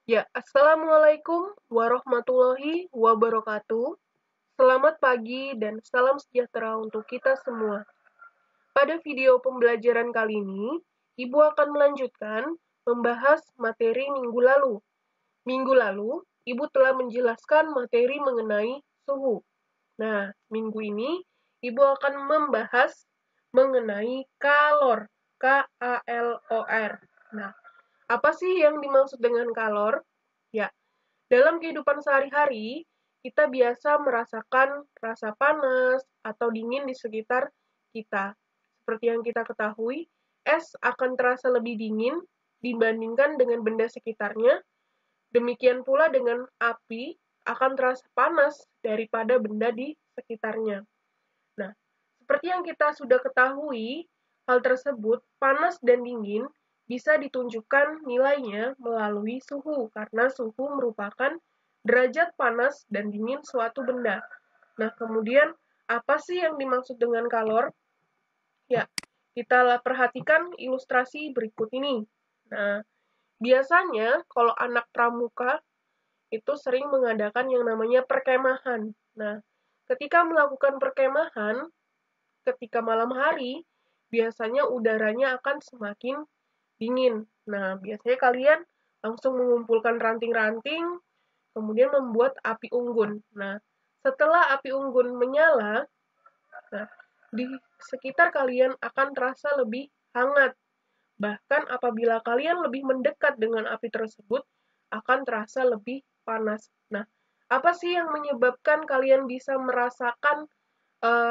Ya, Assalamualaikum warahmatullahi wabarakatuh. Selamat pagi dan salam sejahtera untuk kita semua. Pada video pembelajaran kali ini, Ibu akan melanjutkan membahas materi minggu lalu. Minggu lalu, Ibu telah menjelaskan materi mengenai suhu. Nah, minggu ini Ibu akan membahas mengenai kalor, K-A-L-O-R. Nah, apa sih yang dimaksud dengan kalor? Ya, dalam kehidupan sehari-hari, kita biasa merasakan rasa panas atau dingin di sekitar kita. Seperti yang kita ketahui, es akan terasa lebih dingin dibandingkan dengan benda sekitarnya. Demikian pula dengan api akan terasa panas daripada benda di sekitarnya. Nah, seperti yang kita sudah ketahui, hal tersebut, panas dan dingin, bisa ditunjukkan nilainya melalui suhu, karena suhu merupakan derajat panas dan dingin suatu benda. Nah, kemudian, apa sih yang dimaksud dengan kalor? Ya, kita perhatikan ilustrasi berikut ini. Nah, biasanya kalau anak pramuka itu sering mengadakan yang namanya perkemahan. Nah, ketika melakukan perkemahan, ketika malam hari, biasanya udaranya akan semakin dingin. Nah, biasanya kalian langsung mengumpulkan ranting-ranting, kemudian membuat api unggun. Nah, setelah api unggun menyala, nah, di sekitar kalian akan terasa lebih hangat. Bahkan apabila kalian lebih mendekat dengan api tersebut, akan terasa lebih panas. Nah, apa sih yang menyebabkan kalian bisa merasakan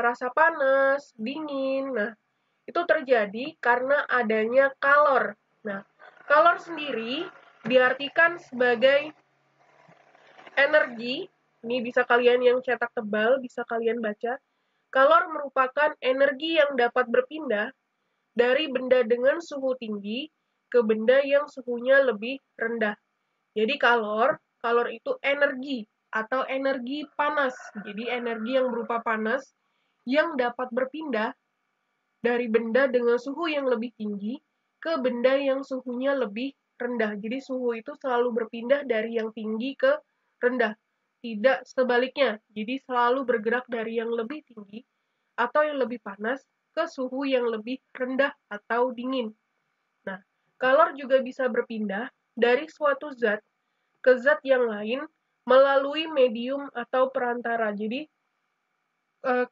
rasa panas, dingin? Nah, itu terjadi karena adanya kalor. Nah, kalor sendiri diartikan sebagai energi. Ini bisa kalian yang cetak tebal, bisa kalian baca. Kalor merupakan energi yang dapat berpindah dari benda dengan suhu tinggi ke benda yang suhunya lebih rendah. Jadi kalor itu energi atau energi panas. Jadi energi yang berupa panas yang dapat berpindah dari benda dengan suhu yang lebih tinggi ke benda yang suhunya lebih rendah. Jadi suhu itu selalu berpindah dari yang tinggi ke rendah, tidak sebaliknya. Jadi selalu bergerak dari yang lebih tinggi atau yang lebih panas ke suhu yang lebih rendah atau dingin. Nah, kalor juga bisa berpindah dari suatu zat ke zat yang lain melalui medium atau perantara. Jadi,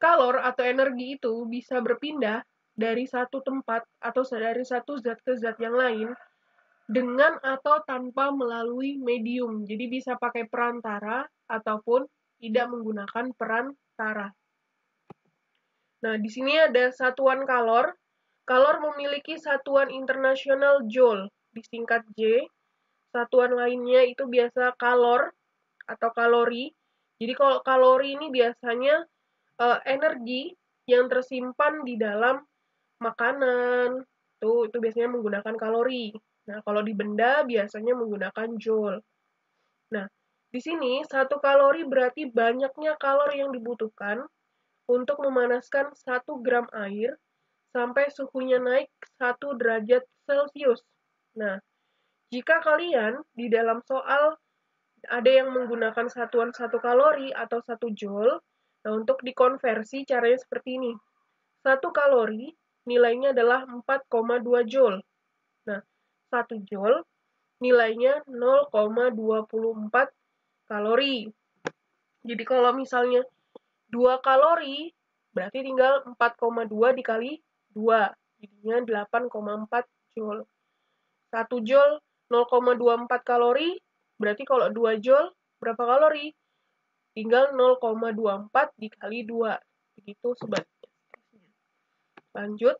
kalor atau energi itu bisa berpindah dari satu tempat atau dari satu zat ke zat yang lain dengan atau tanpa melalui medium. Jadi bisa pakai perantara ataupun tidak menggunakan perantara. Nah, di sini ada satuan kalor. Kalor memiliki satuan internasional joule, disingkat J. Satuan lainnya itu biasa kalor atau kalori. Jadi kalau kalori ini biasanya energi yang tersimpan di dalam makanan. Itu biasanya menggunakan kalori. Nah, kalau di benda biasanya menggunakan joule. Nah, di sini 1 kalori berarti banyaknya kalor yang dibutuhkan untuk memanaskan 1 gram air sampai suhunya naik 1 derajat Celcius. Nah, jika kalian di dalam soal ada yang menggunakan satuan 1 kalori atau 1 joule, nah untuk dikonversi caranya seperti ini. 1 kalori nilainya adalah 4,2 joule. Nah, 1 joule nilainya 0,24 kalori. Jadi kalau misalnya 2 kalori, berarti tinggal 4,2 dikali 2. Jadinya 8,4 joule. 1 joule 0,24 kalori, berarti kalau 2 joule berapa kalori? Tinggal 0,24 dikali 2. Begitu sebaliknya. Lanjut.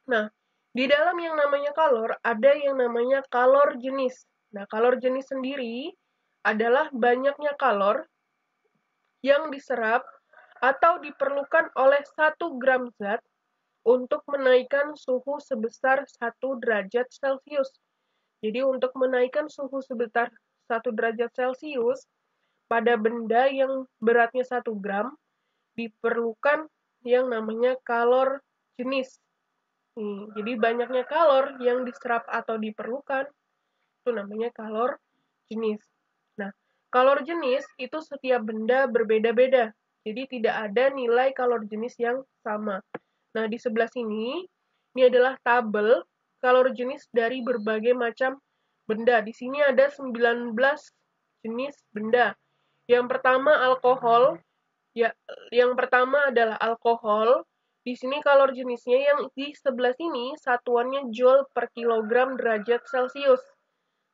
Nah, di dalam yang namanya kalor, ada yang namanya kalor jenis. Nah, kalor jenis sendiri adalah banyaknya kalor yang diserap atau diperlukan oleh 1 gram zat untuk menaikkan suhu sebesar 1 derajat Celcius. Jadi untuk menaikkan suhu sebesar 1 derajat Celcius pada benda yang beratnya 1 gram diperlukan yang namanya kalor jenis. Jadi banyaknya kalor yang diserap atau diperlukan itu namanya kalor jenis. Nah, kalor jenis itu setiap benda berbeda-beda. Jadi tidak ada nilai kalor jenis yang sama. Nah, di sebelah sini, ini adalah tabel kalor jenis dari berbagai macam benda. Di sini ada 19 jenis benda. Yang pertama alkohol. Ya, yang pertama adalah alkohol. Di sini kalor jenisnya yang di sebelah sini satuannya joule per kilogram derajat Celcius.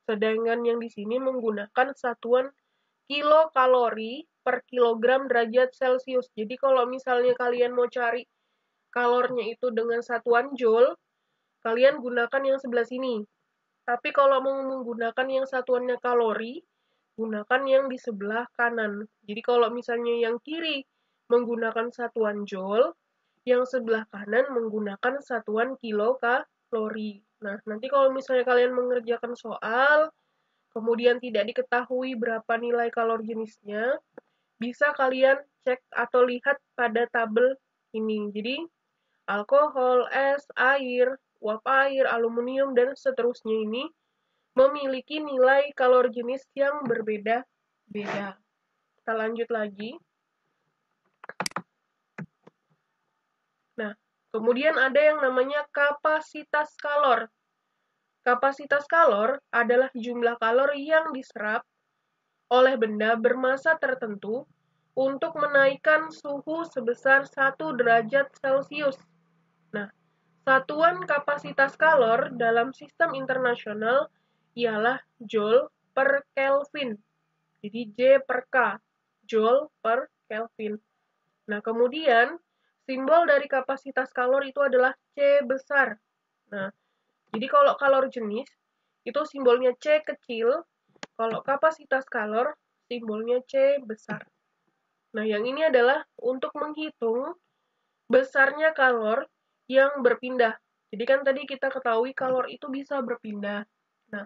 Sedangkan yang di sini menggunakan satuan kilokalori per kilogram derajat Celcius. Jadi kalau misalnya kalian mau cari kalornya itu dengan satuan joule, kalian gunakan yang sebelah sini. Tapi kalau mau menggunakan yang satuannya kalori, gunakan yang di sebelah kanan. Jadi kalau misalnya yang kiri menggunakan satuan joule, yang sebelah kanan menggunakan satuan kilokalori. Nah, nanti kalau misalnya kalian mengerjakan soal, kemudian tidak diketahui berapa nilai kalor jenisnya, bisa kalian cek atau lihat pada tabel ini. Jadi, alkohol, es, air, uap air, aluminium, dan seterusnya ini memiliki nilai kalor jenis yang berbeda-beda. Kita lanjut lagi. Nah, kemudian ada yang namanya kapasitas kalor. Kapasitas kalor adalah jumlah kalor yang diserap oleh benda bermassa tertentu untuk menaikkan suhu sebesar 1 derajat Celcius. Nah, satuan kapasitas kalor dalam sistem internasional ialah Joule per Kelvin. Jadi J per K, Joule per Kelvin. Nah, kemudian simbol dari kapasitas kalor itu adalah C besar. Nah, jadi kalau kalor jenis itu simbolnya C kecil, kalau kapasitas kalor simbolnya C besar. Nah, yang ini adalah untuk menghitung besarnya kalor yang berpindah. Jadi kan tadi kita ketahui kalor itu bisa berpindah. Nah,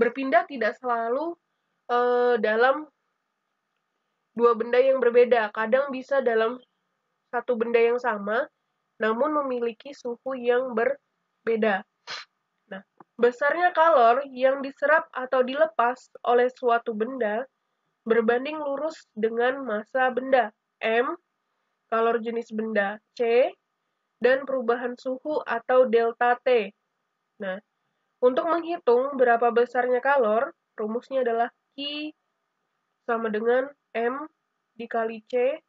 berpindah tidak selalu dalam dua benda yang berbeda. Kadang bisa dalam satu benda yang sama, namun memiliki suhu yang berbeda. Nah, besarnya kalor yang diserap atau dilepas oleh suatu benda berbanding lurus dengan massa benda, M, kalor jenis benda, C, dan perubahan suhu atau delta T. Nah, untuk menghitung berapa besarnya kalor, rumusnya adalah Q sama dengan M dikali C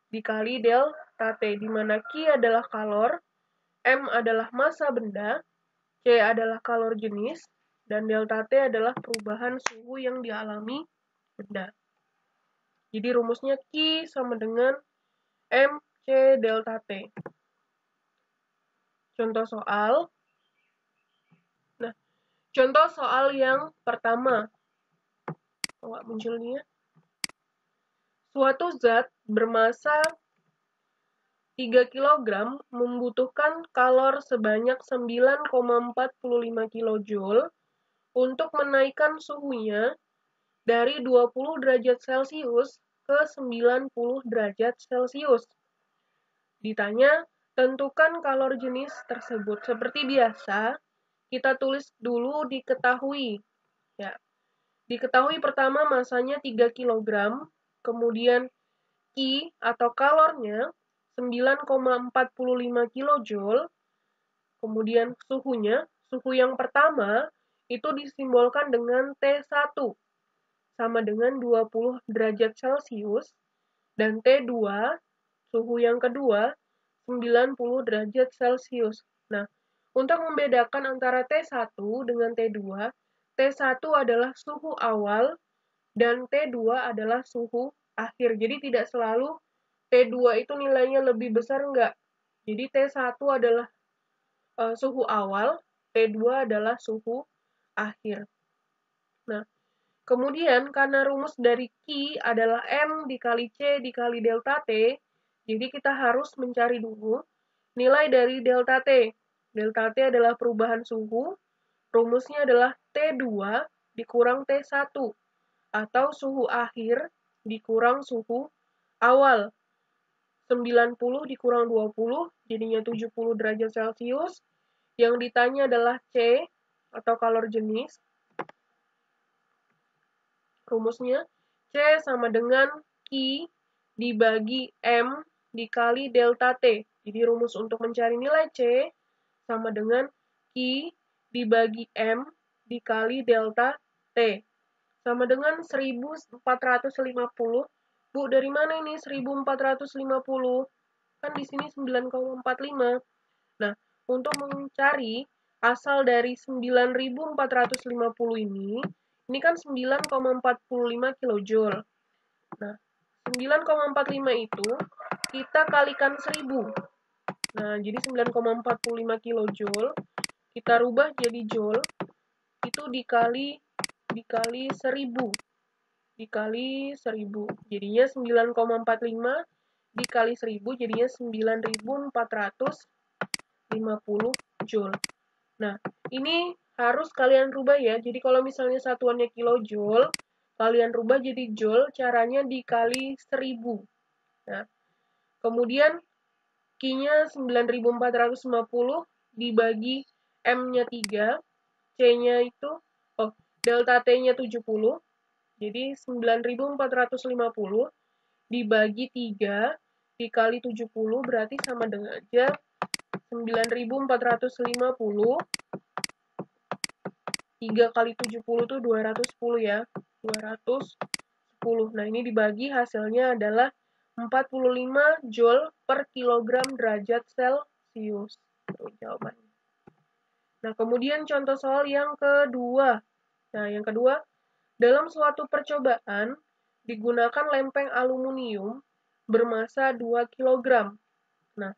dikali delta T, di mana Q adalah kalor, M adalah massa benda, C adalah kalor jenis, dan delta T adalah perubahan suhu yang dialami benda. Jadi rumusnya Q sama dengan M C delta T. Contoh soal. Nah, contoh soal yang pertama. Nggak muncul nih ya. Suatu zat bermassa 3 kg membutuhkan kalor sebanyak 9,45 kJ untuk menaikkan suhunya dari 20 derajat Celcius ke 90 derajat Celcius. Ditanya, tentukan kalor jenis tersebut. Seperti biasa, kita tulis dulu diketahui. Ya. Diketahui pertama masanya 3 kg, kemudian Q atau kalornya 9,45 kJ, kemudian suhunya, suhu yang pertama itu disimbolkan dengan T1 sama dengan 20 derajat Celcius, dan T2, suhu yang kedua, 90 derajat Celcius. Nah, untuk membedakan antara T1 dengan T2, T1 adalah suhu awal dan T2 adalah suhu akhir. Jadi tidak selalu T2 itu nilainya lebih besar, enggak. Jadi T1 adalah suhu awal, T2 adalah suhu akhir. Nah, kemudian karena rumus dari Q adalah M dikali C dikali delta T, jadi kita harus mencari dulu nilai dari delta T. Delta T adalah perubahan suhu, rumusnya adalah T2 dikurang T1, atau suhu akhir dikurang suhu awal. 90 dikurang 20, jadinya 70 derajat Celcius. Yang ditanya adalah C, atau kalor jenis. Rumusnya C sama dengan Q dibagi M dikali delta T. Jadi rumus untuk mencari nilai C sama dengan Q dibagi M dikali delta T. Sama dengan 1450. Bu, dari mana ini 1450? Kan di sini 9,45. Nah, untuk mencari asal dari 9.450 ini kan 9,45 kilojoule. Nah, 9,45 itu kita kalikan 1000. Nah, jadi 9,45 kilojoule kita rubah jadi joule, itu dikali 1000. Dikali 1000. Jadinya 9,45 dikali 1000 jadinya 9.450 joule. Nah, ini harus kalian rubah ya. Jadi kalau misalnya satuannya kilojoule, kalian rubah jadi joule, caranya dikali 1000. Nah, kemudian Q-nya 9.450 dibagi M-nya 3, C-nya itu, delta T-nya 70, jadi 9.450 dibagi 3 dikali 70 berarti sama dengan aja 9.450 3 kali 70 itu 210 ya. 210. Nah, ini dibagi hasilnya adalah 45 joule per kilogram derajat Celcius. Itu jawabannya. Nah, kemudian contoh soal yang kedua. Nah, yang kedua, dalam suatu percobaan digunakan lempeng aluminium bermasa 2 kg. Nah,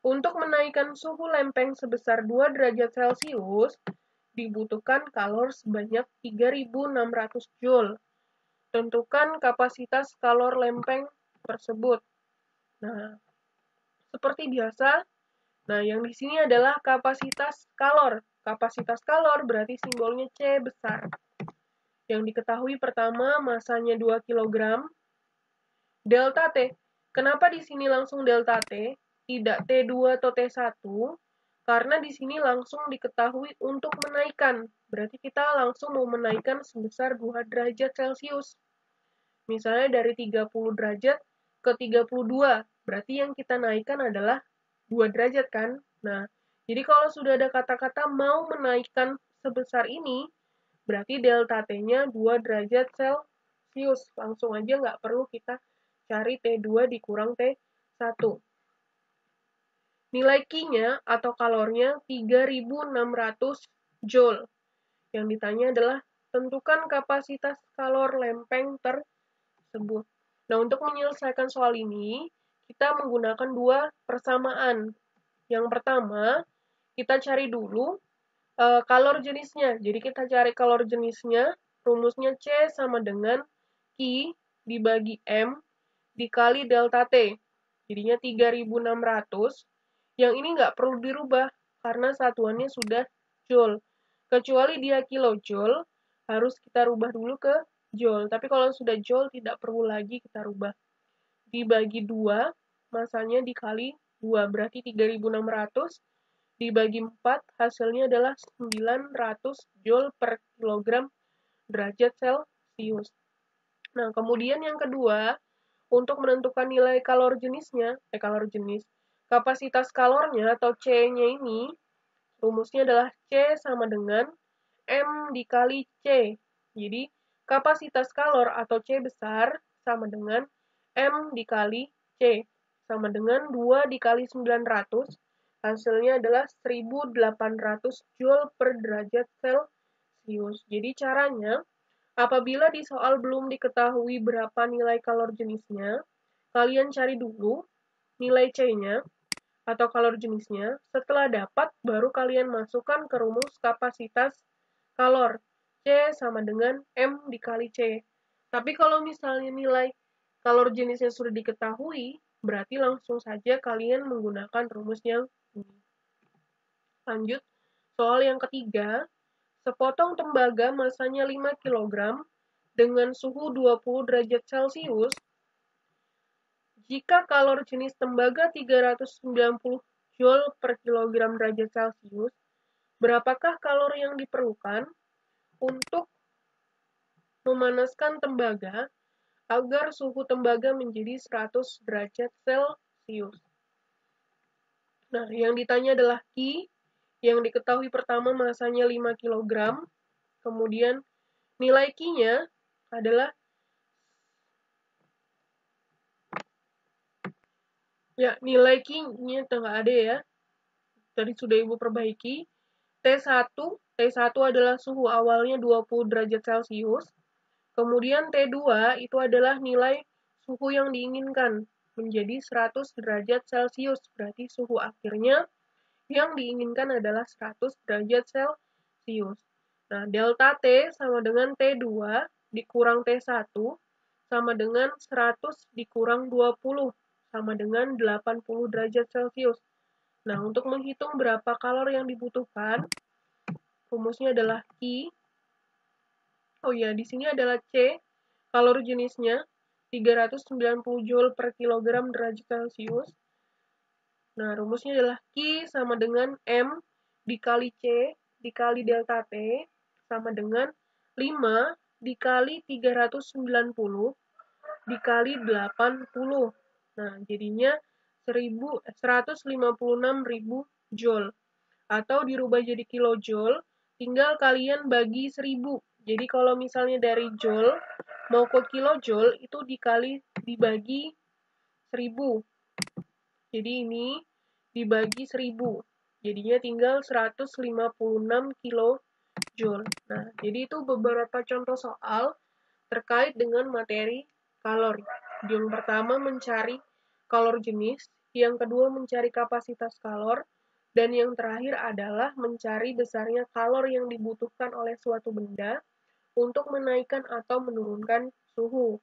untuk menaikkan suhu lempeng sebesar 2 derajat Celcius, dibutuhkan kalor sebanyak 3.600 joule. Tentukan kapasitas kalor lempeng tersebut. Nah, seperti biasa, yang di sini adalah kapasitas kalor. Kapasitas kalor berarti simbolnya C besar. Yang diketahui pertama masanya 2 kg. Delta T. Kenapa di sini langsung delta T? Tidak T2 atau T1? Karena di sini langsung diketahui untuk menaikkan. Berarti kita langsung mau menaikkan sebesar 2 derajat Celcius. Misalnya dari 30 derajat ke 32. Berarti yang kita naikkan adalah 2 derajat kan? Nah, jadi kalau sudah ada kata-kata mau menaikkan sebesar ini, berarti delta T-nya 2 derajat Celcius. Langsung aja nggak perlu kita cari T2 dikurang T1. Nilai Q-nya atau kalornya 3.600 joule. Yang ditanya adalah tentukan kapasitas kalor lempeng tersebut. Nah, untuk menyelesaikan soal ini, kita menggunakan 2 persamaan. Yang pertama, kita cari dulu kalor jenisnya. Jadi kita cari kalor jenisnya, rumusnya C sama dengan Q dibagi M dikali delta T. Jadinya 3.600. Yang ini nggak perlu dirubah, karena satuannya sudah joule. Kecuali dia kilojoule, harus kita rubah dulu ke joule. Tapi kalau sudah joule, tidak perlu lagi kita rubah. Dibagi 2, masanya dikali 2, berarti 3.600. Dibagi 4, hasilnya adalah 900 joule per kilogram derajat Celcius. Nah, kemudian yang kedua, untuk menentukan nilai kalor jenisnya, kapasitas kalornya atau C-nya ini, rumusnya adalah C sama dengan M dikali C. Jadi, kapasitas kalor atau C besar sama dengan M dikali C. Sama dengan 2 dikali 900, hasilnya adalah 1.800 joule per derajat Celcius. Jadi, caranya, apabila di soal belum diketahui berapa nilai kalor jenisnya, kalian cari dulu nilai C-nya atau kalor jenisnya. Setelah dapat, baru kalian masukkan ke rumus kapasitas kalor. C sama dengan M dikali C. Tapi kalau misalnya nilai kalor jenisnya sudah diketahui, berarti langsung saja kalian menggunakan rumus yang ini. Lanjut, soal yang ketiga. Sepotong tembaga masanya 5 kg dengan suhu 20 derajat Celcius. Jika kalor jenis tembaga 390 joule per kilogram derajat Celcius, berapakah kalori yang diperlukan untuk memanaskan tembaga agar suhu tembaga menjadi 100 derajat Celcius. Nah, yang ditanya adalah Qi, yang diketahui pertama masanya 5 kg, kemudian nilai Qi-nya adalah nilai Qi-nya nggak ada ya. Tadi sudah Ibu perbaiki. T1 adalah suhu awalnya 20 derajat Celcius. Kemudian T2 itu adalah nilai suhu yang diinginkan menjadi 100 derajat Celcius. Berarti suhu akhirnya yang diinginkan adalah 100 derajat Celcius. Nah, delta T sama dengan T2 dikurang T1 sama dengan 100 dikurang 20 sama dengan 80 derajat Celcius. Nah, untuk menghitung berapa kalor yang dibutuhkan, rumusnya adalah Q. Oh ya, di sini adalah C, kalor jenisnya 390 Joule per kilogram derajat Celcius. Nah, rumusnya adalah Q sama dengan M dikali C dikali delta T sama dengan 5 dikali 390 dikali 80. Nah, jadinya 156.000 Joule. Atau dirubah jadi kilojoule, tinggal kalian bagi 1000. Jadi kalau misalnya dari joule mau ke kilojoule itu dibagi 1000. Jadi ini dibagi 1000. Jadinya tinggal 156 kilojoule. Nah, jadi itu beberapa contoh soal terkait dengan materi kalori. Yang pertama mencari kalor jenis, yang kedua mencari kapasitas kalor, dan yang terakhir adalah mencari besarnya kalor yang dibutuhkan oleh suatu benda untuk menaikkan atau menurunkan suhu.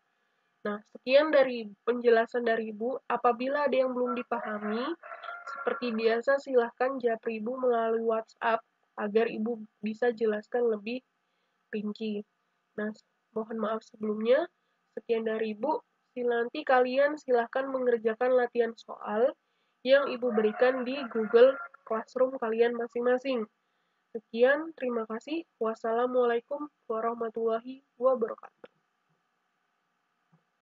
Nah, sekian dari penjelasan dari Ibu. Apabila ada yang belum dipahami, seperti biasa silahkan japri Ibu melalui WhatsApp agar Ibu bisa jelaskan lebih rinci. Nah, mohon maaf sebelumnya. Sekian dari Ibu. Nanti kalian silahkan mengerjakan latihan soal yang Ibu berikan di Google Classroom kalian masing-masing. Sekian, terima kasih. Wassalamualaikum warahmatullahi wabarakatuh.